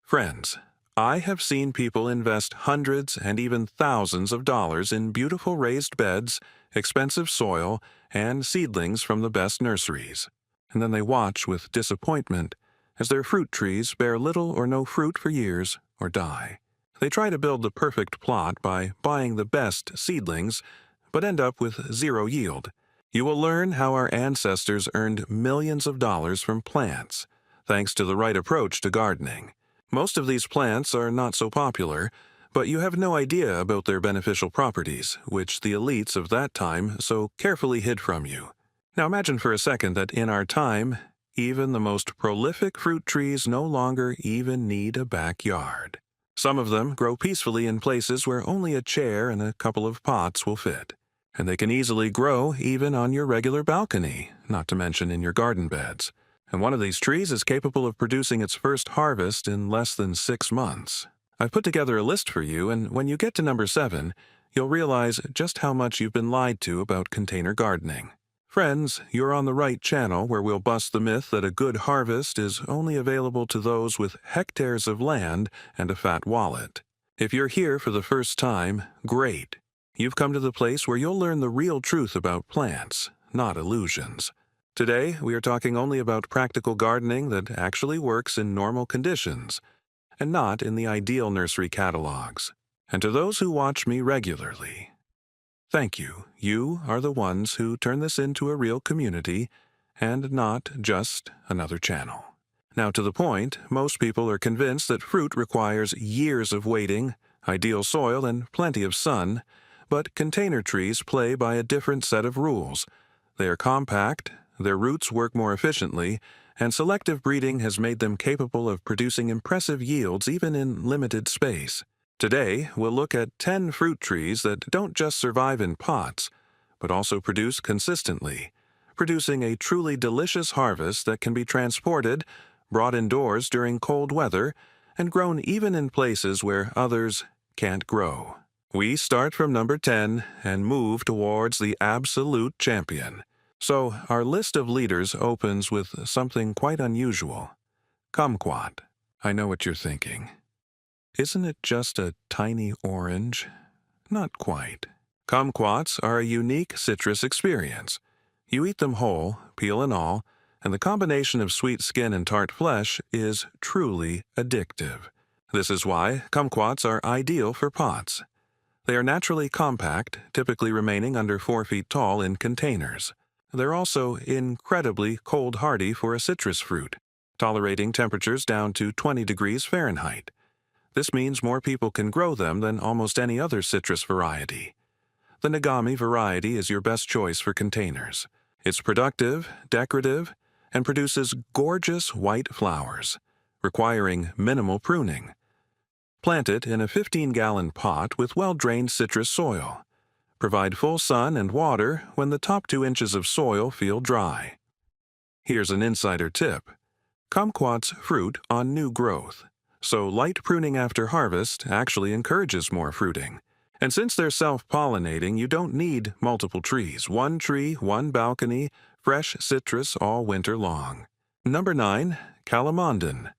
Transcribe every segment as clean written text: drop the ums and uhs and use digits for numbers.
Friends, I have seen people invest hundreds and even thousands of dollars in beautiful raised beds, expensive soil, and seedlings from the best nurseries. And then they watch with disappointment as their fruit trees bear little or no fruit for years or die. They try to build the perfect plot by buying the best seedlings, but end up with zero yield. You will learn how our ancestors earned millions of dollars from plants, thanks to the right approach to gardening. Most of these plants are not so popular, but you have no idea about their beneficial properties, which the elites of that time so carefully hid from you. Now imagine for a second that in our time, even the most prolific fruit trees no longer even need a backyard. Some of them grow peacefully in places where only a chair and a couple of pots will fit. And they can easily grow even on your regular balcony, not to mention in your garden beds. And one of these trees is capable of producing its first harvest in less than 6 months. I've put together a list for you, and when you get to number 7, you'll realize just how much you've been lied to about container gardening. Friends, you're on the right channel where we'll bust the myth that a good harvest is only available to those with hectares of land and a fat wallet. If you're here for the first time, great. You've come to the place where you'll learn the real truth about plants, not illusions. Today, we are talking only about practical gardening that actually works in normal conditions, and not in the ideal nursery catalogs. And to those who watch me regularly, thank you. You are the ones who turn this into a real community, and not just another channel. Now to the point, most people are convinced that fruit requires years of waiting, ideal soil, and plenty of sun, but container trees play by a different set of rules. They are compact, their roots work more efficiently, and selective breeding has made them capable of producing impressive yields even in limited space. Today, we'll look at 10 fruit trees that don't just survive in pots, but also produce consistently, producing a truly delicious harvest that can be transported, brought indoors during cold weather, and grown even in places where others can't grow. We start from number 10 and move towards the absolute champion. So, our list of leaders opens with something quite unusual. Kumquat. I know what you're thinking. Isn't it just a tiny orange? Not quite. Kumquats are a unique citrus experience. You eat them whole, peel and all, and the combination of sweet skin and tart flesh is truly addictive. This is why kumquats are ideal for pots. They are naturally compact, typically remaining under 4 feet tall in containers. They're also incredibly cold-hardy for a citrus fruit, tolerating temperatures down to 20 degrees Fahrenheit. This means more people can grow them than almost any other citrus variety. The Nagami variety is your best choice for containers. It's productive, decorative, and produces gorgeous white flowers, requiring minimal pruning. Plant it in a 15-gallon pot with well-drained citrus soil. Provide full sun and water when the top 2 inches of soil feel dry. Here's an insider tip. Kumquats fruit on new growth, so light pruning after harvest actually encourages more fruiting. And since they're self-pollinating, you don't need multiple trees. 1 tree, 1 balcony, fresh citrus all winter long. Number 9, Calamandan.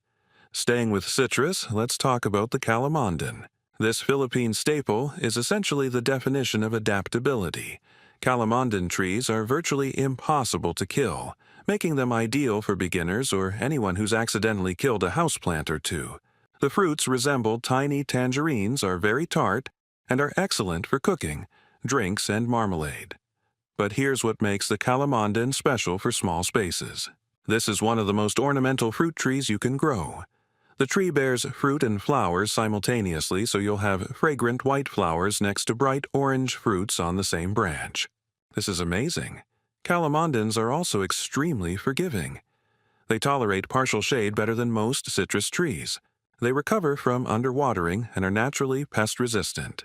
Staying with citrus, let's talk about the calamandan. This Philippine staple is essentially the definition of adaptability. Calamandan trees are virtually impossible to kill, making them ideal for beginners or anyone who's accidentally killed a houseplant or two. The fruits resemble tiny tangerines, are very tart, and are excellent for cooking, drinks, and marmalade. But here's what makes the calamandan special for small spaces. This is one of the most ornamental fruit trees you can grow. The tree bears fruit and flowers simultaneously, so you'll have fragrant white flowers next to bright orange fruits on the same branch. This is amazing. Calamandans are also extremely forgiving. They tolerate partial shade better than most citrus trees. They recover from underwatering and are naturally pest-resistant.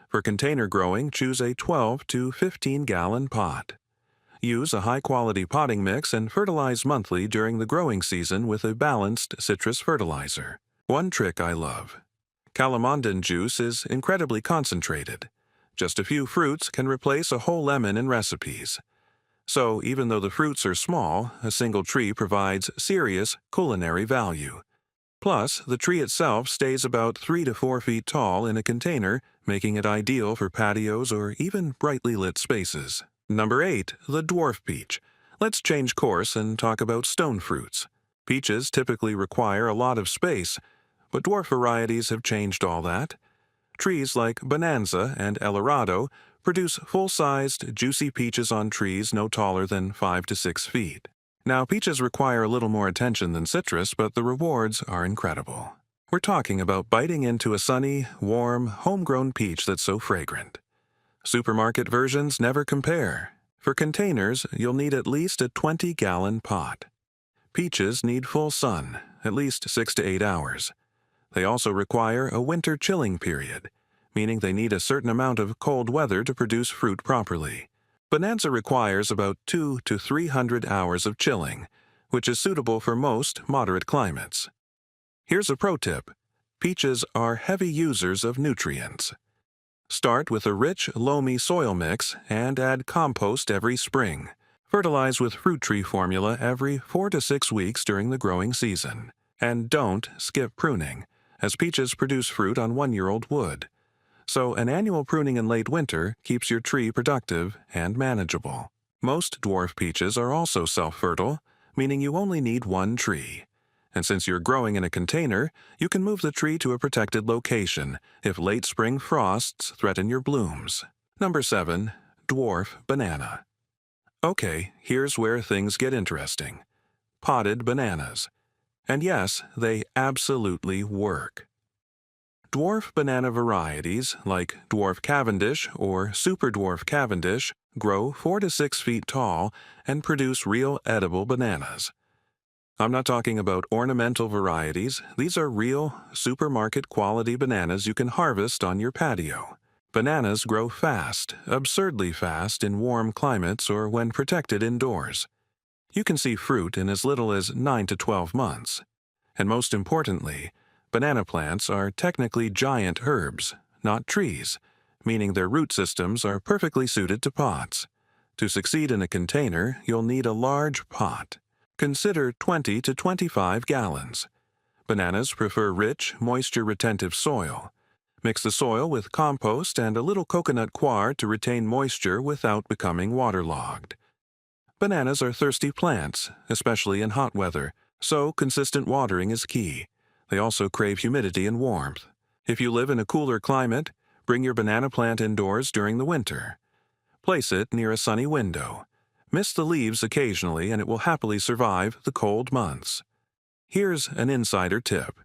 For container growing, choose a 12 to 15-gallon pot. Use a high-quality potting mix and fertilize monthly during the growing season with a balanced citrus fertilizer. One trick I love. Calamandan juice is incredibly concentrated. Just a few fruits can replace a whole lemon in recipes. So even though the fruits are small, a single tree provides serious culinary value. Plus, the tree itself stays about 3 to 4 feet tall in a container, making it ideal for patios or even brightly lit spaces. Number 8. The dwarf peach. Let's change course and talk about stone fruits. Peaches typically require a lot of space, but dwarf varieties have changed all that. Trees like Bonanza and Eldorado produce full-sized, juicy peaches on trees no taller than 5 to 6 feet. Now, peaches require a little more attention than citrus, but the rewards are incredible. We're talking about biting into a sunny, warm, homegrown peach that's so fragrant. Supermarket versions never compare. For containers, you'll need at least a 20-gallon pot. Peaches need full sun, at least 6 to 8 hours. They also require a winter chilling period, meaning they need a certain amount of cold weather to produce fruit properly. Bonanza requires about 200 to 300 hours of chilling, which is suitable for most moderate climates. Here's a pro tip. Peaches are heavy users of nutrients. Start with a rich, loamy soil mix and add compost every spring. Fertilize with fruit tree formula every 4 to 6 weeks during the growing season. And don't skip pruning, as peaches produce fruit on 1-year-old wood. So an annual pruning in late winter keeps your tree productive and manageable. Most dwarf peaches are also self-fertile, meaning you only need one tree. And since you're growing in a container, you can move the tree to a protected location if late spring frosts threaten your blooms. Number 7. Dwarf banana. Okay, here's where things get interesting. Potted bananas. And yes, they absolutely work. Dwarf banana varieties, like Dwarf Cavendish or Super Dwarf Cavendish, grow 4 to 6 feet tall and produce real edible bananas. I'm not talking about ornamental varieties. These are real, supermarket-quality bananas you can harvest on your patio. Bananas grow fast, absurdly fast in warm climates or when protected indoors. You can see fruit in as little as 9 to 12 months. And most importantly, banana plants are technically giant herbs, not trees, meaning their root systems are perfectly suited to pots. To succeed in a container, you'll need a large pot. Consider 20 to 25 gallons. Bananas prefer rich, moisture-retentive soil. Mix the soil with compost and a little coconut coir to retain moisture without becoming waterlogged. Bananas are thirsty plants, especially in hot weather, so consistent watering is key. They also crave humidity and warmth. If you live in a cooler climate, bring your banana plant indoors during the winter. Place it near a sunny window. Mist the leaves occasionally and it will happily survive the cold months. Here's an insider tip.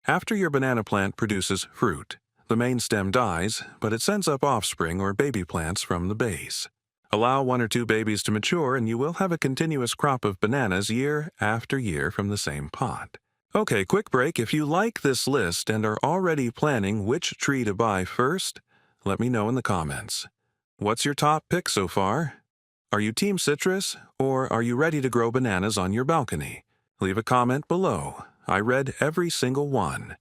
After your banana plant produces fruit, the main stem dies, but it sends up offspring or baby plants from the base. Allow 1 or 2 babies to mature and you will have a continuous crop of bananas year after year from the same pot. Okay, quick break. If you like this list and are already planning which tree to buy first, let me know in the comments. What's your top pick so far? Are you team citrus, or are you ready to grow bananas on your balcony? Leave a comment below. I read every single one.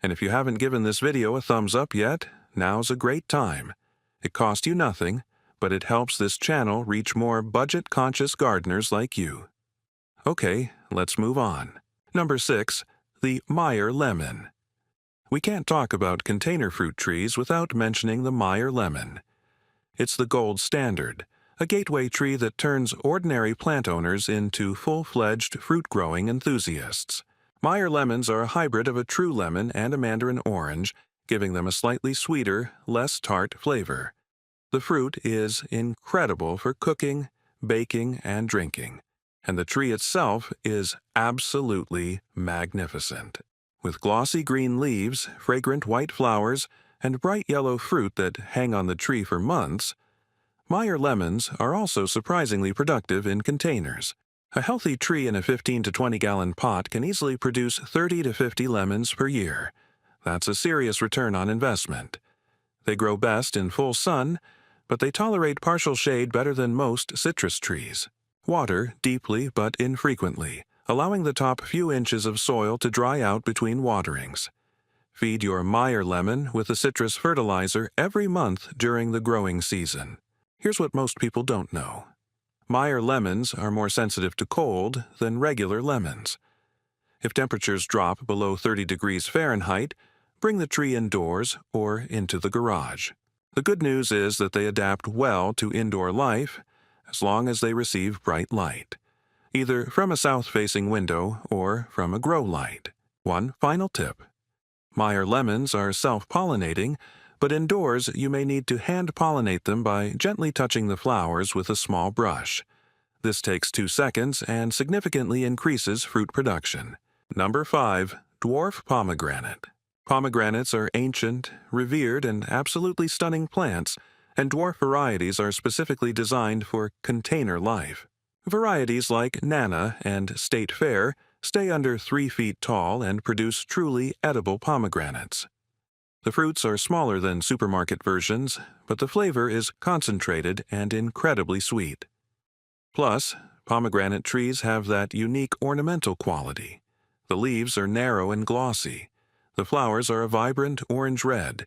And if you haven't given this video a thumbs up yet, now's a great time. It costs you nothing, but it helps this channel reach more budget-conscious gardeners like you. Okay, let's move on. Number 6. The Meyer lemon. We can't talk about container fruit trees without mentioning the Meyer lemon. It's the gold standard, a gateway tree that turns ordinary plant owners into full-fledged fruit-growing enthusiasts. Meyer lemons are a hybrid of a true lemon and a mandarin orange, giving them a slightly sweeter, less tart flavor. The fruit is incredible for cooking, baking, and drinking, and the tree itself is absolutely magnificent. With glossy green leaves, fragrant white flowers, and bright yellow fruit that hang on the tree for months, Meyer lemons are also surprisingly productive in containers. A healthy tree in a 15 to 20-gallon pot can easily produce 30 to 50 lemons per year. That's a serious return on investment. They grow best in full sun, but they tolerate partial shade better than most citrus trees. Water deeply but infrequently, allowing the top few inches of soil to dry out between waterings. Feed your Meyer lemon with a citrus fertilizer every month during the growing season. Here's what most people don't know. Meyer lemons are more sensitive to cold than regular lemons. If temperatures drop below 30 degrees Fahrenheit, bring the tree indoors or into the garage. The good news is that they adapt well to indoor life as long as they receive bright light, either from a south-facing window or from a grow light. One final tip. Meyer lemons are self-pollinating, but indoors you may need to hand-pollinate them by gently touching the flowers with a small brush. This takes 2 seconds and significantly increases fruit production. Number 5. Dwarf pomegranate. Pomegranates are ancient, revered, and absolutely stunning plants, and dwarf varieties are specifically designed for container life. Varieties like Nana and State Fair stay under 3 feet tall and produce truly edible pomegranates. The fruits are smaller than supermarket versions, but the flavor is concentrated and incredibly sweet. Plus, pomegranate trees have that unique ornamental quality. The leaves are narrow and glossy. The flowers are a vibrant orange-red,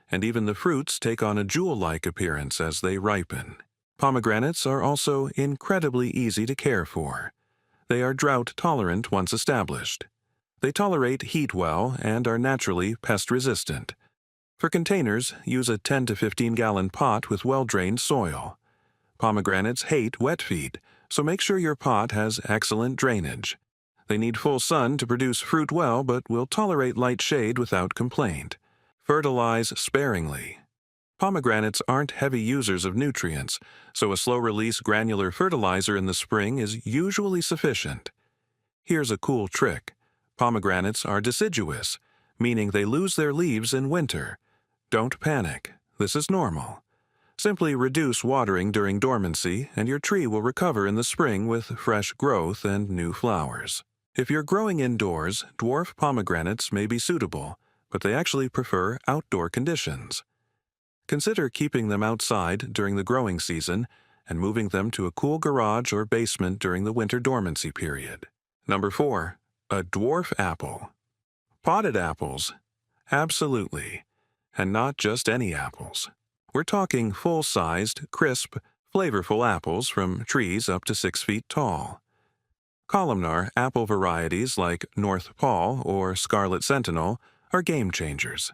and even the fruits take on a jewel-like appearance as they ripen. Pomegranates are also incredibly easy to care for. They are drought-tolerant once established. They tolerate heat well and are naturally pest-resistant. For containers, use a 10 to 15-gallon pot with well-drained soil. Pomegranates hate wet feet, so make sure your pot has excellent drainage. They need full sun to produce fruit well, but will tolerate light shade without complaint. Fertilize sparingly. Pomegranates aren't heavy users of nutrients, so a slow-release granular fertilizer in the spring is usually sufficient. Here's a cool trick. Pomegranates are deciduous, meaning they lose their leaves in winter. Don't panic. This is normal. Simply reduce watering during dormancy, and your tree will recover in the spring with fresh growth and new flowers. If you're growing indoors, dwarf pomegranates may be suitable, but they actually prefer outdoor conditions. Consider keeping them outside during the growing season and moving them to a cool garage or basement during the winter dormancy period. Number 4. A dwarf apple. Potted apples? Absolutely. And not just any apples. We're talking full-sized, crisp, flavorful apples from trees up to 6 feet tall. Columnar apple varieties like North Paul or Scarlet Sentinel are game changers.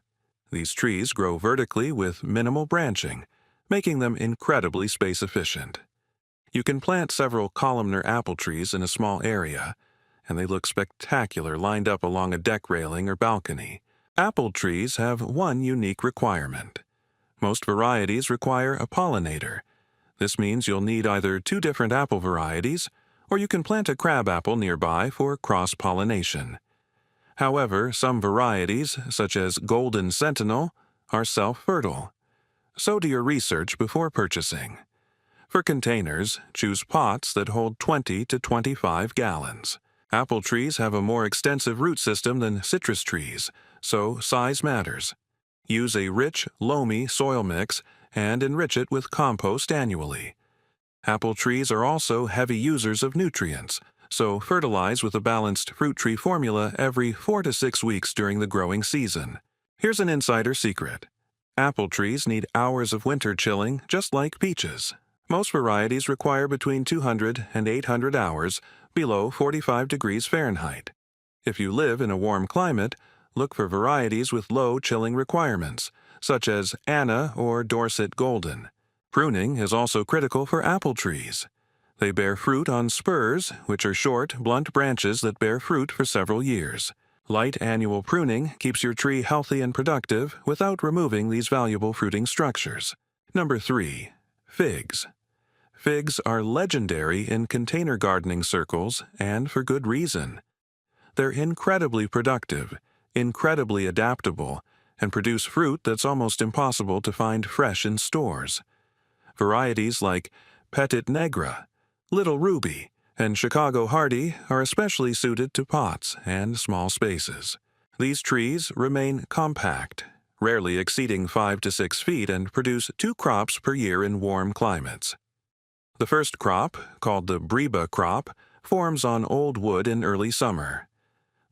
These trees grow vertically with minimal branching, making them incredibly space-efficient. You can plant several columnar apple trees in a small area, and they look spectacular lined up along a deck railing or balcony. Apple trees have one unique requirement. Most varieties require a pollinator. This means you'll need either 2 different apple varieties, or you can plant a crabapple nearby for cross-pollination. However, some varieties, such as Golden Sentinel, are self-fertile. So do your research before purchasing. For containers, choose pots that hold 20 to 25 gallons. Apple trees have a more extensive root system than citrus trees, so size matters. Use a rich, loamy soil mix and enrich it with compost annually. Apple trees are also heavy users of nutrients, so fertilize with a balanced fruit tree formula every 4 to 6 weeks during the growing season. Here's an insider secret. Apple trees need hours of winter chilling just like peaches. Most varieties require between 200 and 800 hours below 45 degrees Fahrenheit. If you live in a warm climate, look for varieties with low chilling requirements, such as Anna or Dorset Golden. Pruning is also critical for apple trees. They bear fruit on spurs, which are short, blunt branches that bear fruit for several years. Light annual pruning keeps your tree healthy and productive without removing these valuable fruiting structures. Number 3. Figs. Figs are legendary in container gardening circles, and for good reason. They're incredibly productive, incredibly adaptable, and produce fruit that's almost impossible to find fresh in stores. Varieties like Petit Negra, Little Ruby, and Chicago Hardy are especially suited to pots and small spaces. These trees remain compact, rarely exceeding 5 to 6 feet, and produce 2 crops per year in warm climates. The first crop, called the Breba crop, forms on old wood in early summer.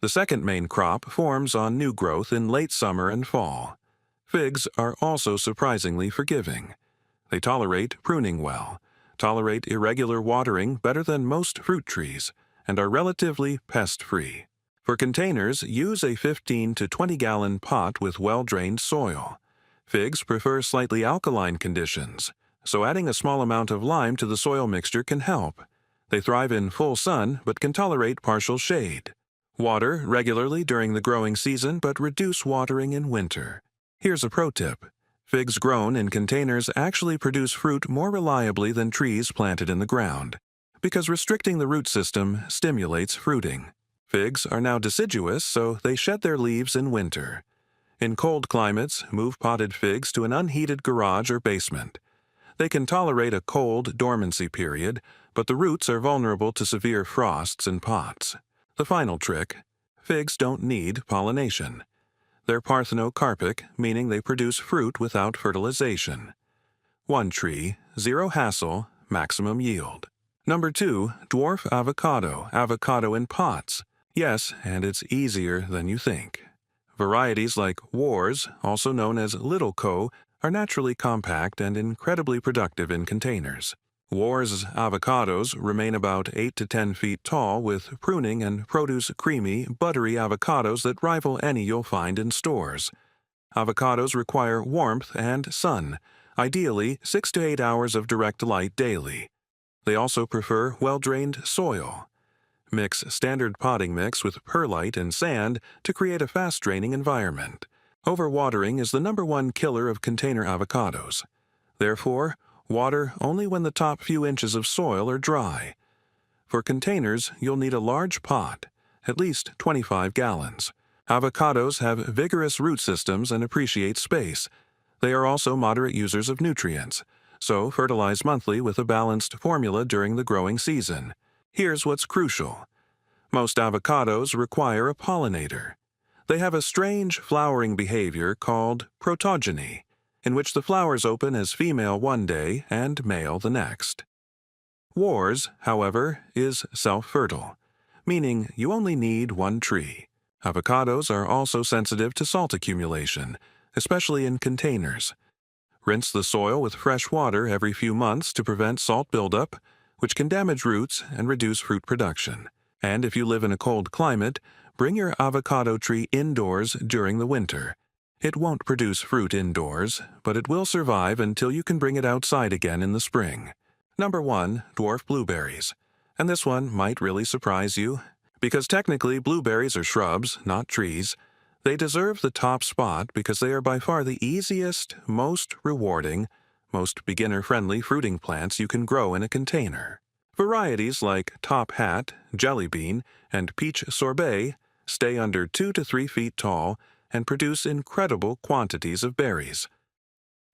The second main crop forms on new growth in late summer and fall. Figs are also surprisingly forgiving. They tolerate pruning well, tolerate irregular watering better than most fruit trees, and are relatively pest-free. For containers, use a 15 to 20 gallon pot with well-drained soil. Figs prefer slightly alkaline conditions, so adding a small amount of lime to the soil mixture can help. They thrive in full sun but can tolerate partial shade. Water regularly during the growing season but reduce watering in winter. Here's a pro tip. Figs grown in containers actually produce fruit more reliably than trees planted in the ground, because restricting the root system stimulates fruiting. Figs are now deciduous, so they shed their leaves in winter. In cold climates, move potted figs to an unheated garage or basement. They can tolerate a cold dormancy period, but the roots are vulnerable to severe frosts in pots. The final trick: figs don't need pollination. They're parthenocarpic, meaning they produce fruit without fertilization. One tree, zero hassle, maximum yield. Number 2, dwarf avocado, avocado in pots. Yes, and it's easier than you think. Varieties like Wars, also known as Little Co., are naturally compact and incredibly productive in containers. Wars avocados remain about 8 to 10 feet tall with pruning and produce creamy, buttery avocados that rival any you'll find in stores. Avocados require warmth and sun, ideally 6 to 8 hours of direct light daily. They also prefer well-drained soil. Mix standard potting mix with perlite and sand to create a fast-draining environment. Overwatering is the #1 killer of container avocados. Therefore, water only when the top few inches of soil are dry. For containers, you'll need a large pot, at least 25 gallons. Avocados have vigorous root systems and appreciate space. They are also moderate users of nutrients, so fertilize monthly with a balanced formula during the growing season. Here's what's crucial. Most avocados require a pollinator. They have a strange flowering behavior called protogeny, in which the flowers open as female one day and male the next. Wars, however, is self-fertile, meaning you only need one tree. Avocados are also sensitive to salt accumulation, especially in containers. Rinse the soil with fresh water every few months to prevent salt buildup, which can damage roots and reduce fruit production. And if you live in a cold climate, bring your avocado tree indoors during the winter. It won't produce fruit indoors, but it will survive until you can bring it outside again in the spring. Number 1, dwarf blueberries. And this one might really surprise you, because technically blueberries are shrubs, not trees. They deserve the top spot because they are by far the easiest, most rewarding, most beginner-friendly fruiting plants you can grow in a container. Varieties like Top Hat, Jelly Bean, and Peach Sorbet stay under 2 to 3 feet tall and produce incredible quantities of berries.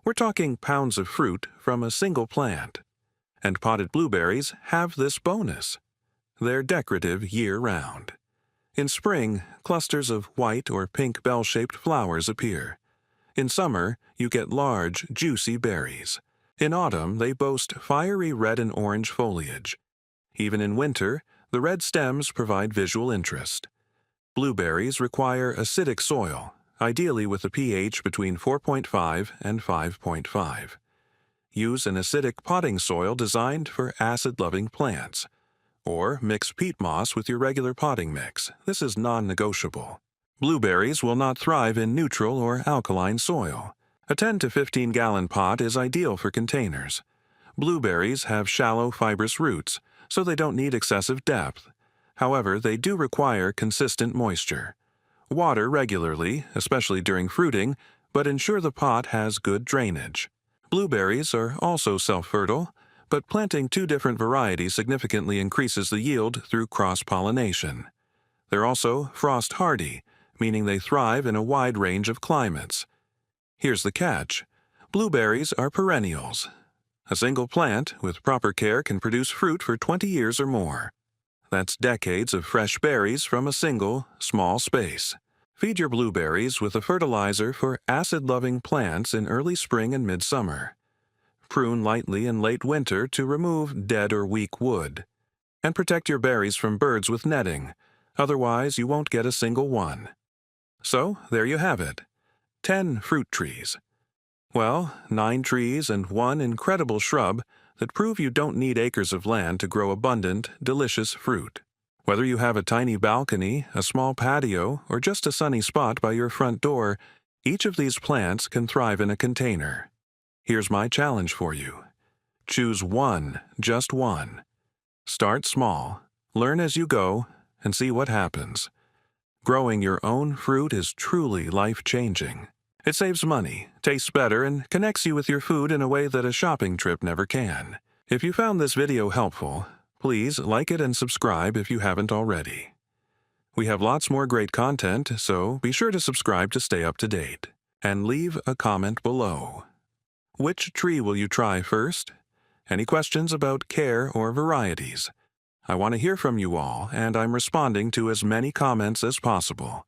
We're talking pounds of fruit from a single plant. And potted blueberries have this bonus. They're decorative year-round. In spring, clusters of white or pink bell-shaped flowers appear. In summer, you get large, juicy berries. In autumn, they boast fiery red and orange foliage. Even in winter, the red stems provide visual interest. Blueberries require acidic soil, ideally with a pH between 4.5 and 5.5. Use an acidic potting soil designed for acid-loving plants. Or mix peat moss with your regular potting mix. This is non-negotiable. Blueberries will not thrive in neutral or alkaline soil. A 10 to 15 gallon pot is ideal for containers. Blueberries have shallow fibrous roots, so they don't need excessive depth. However, they do require consistent moisture. Water regularly, especially during fruiting, but ensure the pot has good drainage. Blueberries are also self-fertile, but planting 2 different varieties significantly increases the yield through cross-pollination. They're also frost-hardy, meaning they thrive in a wide range of climates. Here's the catch. Blueberries are perennials. A single plant, with proper care, can produce fruit for 20 years or more. That's decades of fresh berries from a single, small space. Feed your blueberries with a fertilizer for acid-loving plants in early spring and midsummer. Prune lightly in late winter to remove dead or weak wood. And protect your berries from birds with netting, otherwise you won't get a single one. So, there you have it. 10 fruit trees. Well, 9 trees and 1 incredible shrub that prove you don't need acres of land to grow abundant, delicious fruit. Whether you have a tiny balcony, a small patio, or just a sunny spot by your front door, each of these plants can thrive in a container. Here's my challenge for you. Choose one, just one. Start small, learn as you go, and see what happens. Growing your own fruit is truly life-changing. It saves money, tastes better, and connects you with your food in a way that a shopping trip never can. If you found this video helpful, please like it and subscribe if you haven't already. We have lots more great content, so be sure to subscribe to stay up to date. And leave a comment below. Which tree will you try first? Any questions about care or varieties? I want to hear from you all, and I'm responding to as many comments as possible.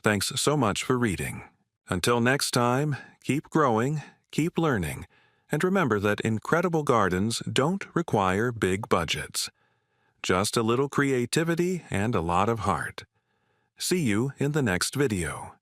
Thanks so much for reading. Until next time, keep growing, keep learning, and remember that incredible gardens don't require big budgets. Just a little creativity and a lot of heart. See you in the next video.